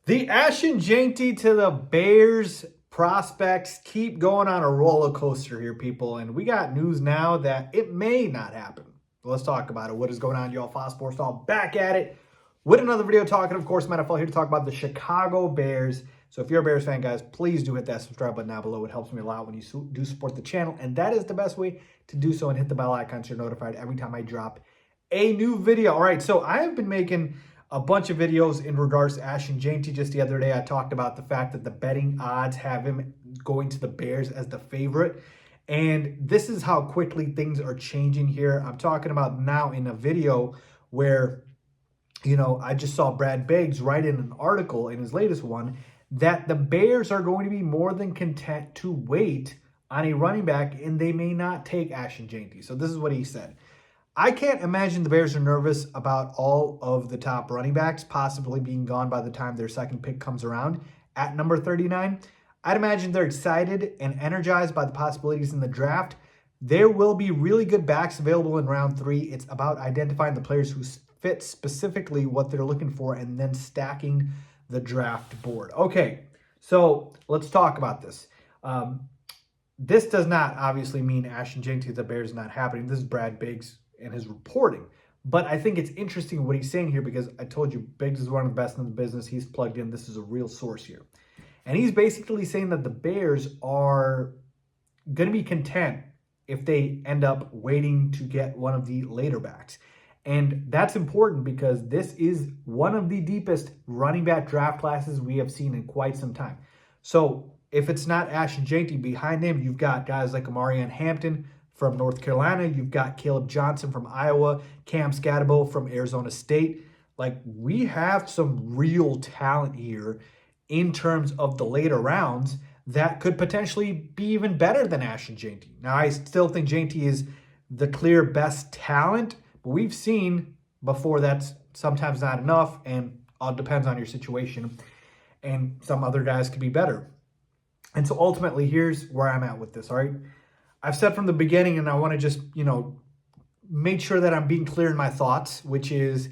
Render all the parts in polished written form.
The Ashton Jeanty to the Bears prospects keep going on a roller coaster here, people. And we got news now that it may not happen. Let's talk about it. What is going on, y'all? Faiz Sports Stall back at it with another video talking, of course, NFL here to talk about the Chicago Bears. So if you're a Bears fan, guys, please do hit that subscribe button down below. It helps me a lot when you do support the channel. And that is the best way to do so, and hit the bell icon so you're notified every time I drop a new video. All right, so I have been making a bunch of videos in regards to Ashton Jeanty. Just the other day, I talked about the fact that the betting odds have him going to the Bears as the favorite. And this is how quickly things are changing here. I'm talking about now in a video where, I just saw Brad Biggs write in an article in his latest one that the Bears are going to be more than content to wait on a running back, and they may not take Ashton Jeanty. So this is what he said. I can't imagine the Bears are nervous about all of the top running backs possibly being gone by the time their second pick comes around at number 39. I'd imagine they're excited and energized by the possibilities in the draft. There will be really good backs available in round 3. It's about identifying the players who fit specifically what they're looking for and then stacking the draft board. Okay, so let's talk about this. This does not obviously mean Ashton Jeanty to the Bears is not happening. This is Brad Biggs and his reporting. But I think it's interesting what he's saying here, because I told you Biggs is one of the best in the business. He's plugged in. This is a real source here. And he's basically saying that the Bears are going to be content if they end up waiting to get one of the later backs. And that's important because this is one of the deepest running back draft classes we have seen in quite some time. So if it's not Ashton Jeanty, behind him, you've got guys like Amarian Hampton from North Carolina. You've got Caleb Johnson from Iowa, Cam Scatterbo from Arizona State. Like, we have some real talent here in terms of the later rounds that could potentially be even better than Ashton Jeanty. Now, I still think Jeanty is the clear best talent, but we've seen before that's sometimes not enough, and all depends on your situation, and some other guys could be better. And so ultimately, here's where I'm at with this, all right? I've said from the beginning, and I want to just, make sure that I'm being clear in my thoughts, which is,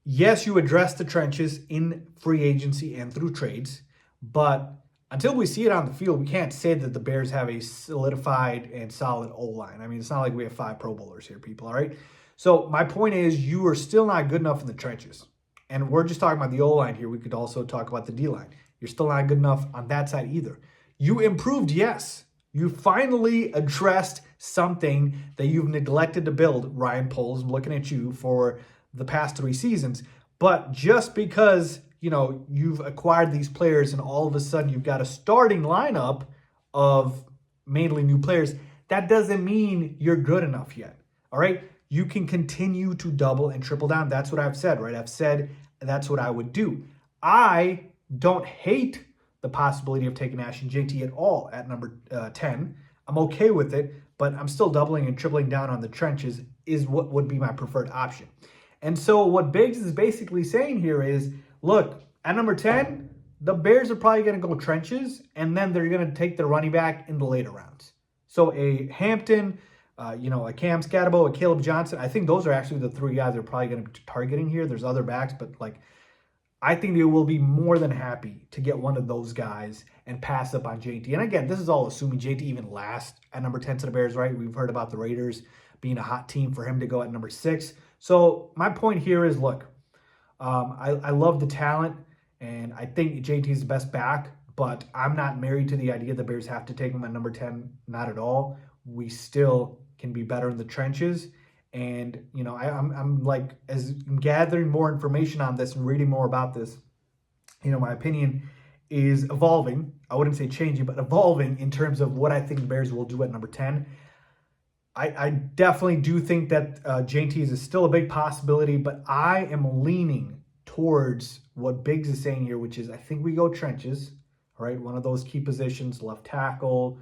yes, you address the trenches in free agency and through trades, but until we see it on the field, we can't say that the Bears have a solidified and solid O-line. I mean, it's not like we have 5 Pro Bowlers here, people, all right? So my point is, you are still not good enough in the trenches. And we're just talking about the O-line here. We could also talk about the D-line. You're still not good enough on that side either. You improved, yes. You finally addressed something that you've neglected to build. Ryan Poles, I'm looking at you for the past 3 seasons. But just because, you've acquired these players and all of a sudden you've got a starting lineup of mainly new players, that doesn't mean you're good enough yet. All right? You can continue to double and triple down. That's what I've said, right? I've said that's what I would do. I don't hate the possibility of taking Ashton Jeanty at all at number 10. I'm okay with it, but I'm still doubling and tripling down on the trenches is what would be my preferred option. And so what Biggs is basically saying here is, look, at number 10, the Bears are probably going to go trenches, and then they're going to take the running back in the later rounds. So a Hampton, a Cam Scatterbo, a Caleb Johnson, I think those are actually the 3 guys they're probably going to be targeting here. There's other backs, but I think they will be more than happy to get one of those guys and pass up on Jeanty. And again, this is all assuming Jeanty even lasts at number 10 to the Bears, right? We've heard about the Raiders being a hot team for him to go at number 6. So my point here is, look, I love the talent, and I think Jeanty is the best back, but I'm not married to the idea the Bears have to take him at number 10. Not at all. We still can be better in the trenches. And, I'm as I'm gathering more information on this and reading more about this, my opinion is evolving. I wouldn't say changing, but evolving in terms of what I think the Bears will do at number 10. I definitely do think that Jeanty is still a big possibility, but I am leaning towards what Biggs is saying here, which is I think we go trenches, all right? One of those key positions, left tackle,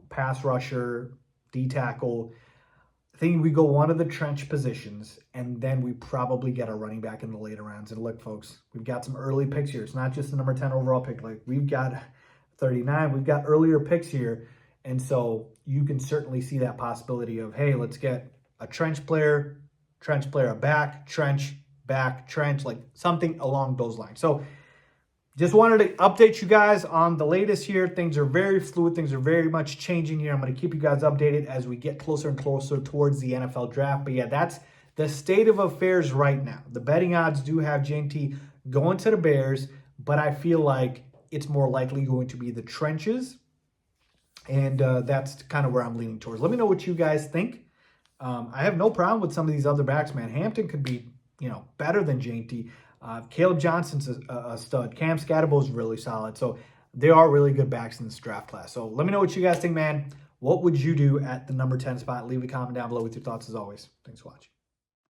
pass rusher, D tackle. I think we go one of the trench positions, and then we probably get a running back in the later rounds. And look, folks, we've got some early picks here. It's not just the number 10 overall pick. We've got 39. We've got earlier picks here. And so you can certainly see that possibility of, hey, let's get a trench player, a back, trench, like something along those lines. So Just wanted to update you guys on the latest here. Things are very fluid. Things are very much changing here. I'm going to keep you guys updated as we get closer and closer towards the NFL draft. But yeah, that's the state of affairs right now. The betting odds do have Jeanty going to the Bears, but I feel like it's more likely going to be the trenches. And that's kind of where I'm leaning towards. Let me know what you guys think. I have no problem with some of these other backs, man. Hampton could be, better than Jeanty. Caleb Johnson's a stud. Cam Scatterbo's really solid. So they are really good backs in this draft class. So let me know what you guys think, man. What would you do at the number 10 spot? Leave a comment down below with your thoughts as always. Thanks for watching.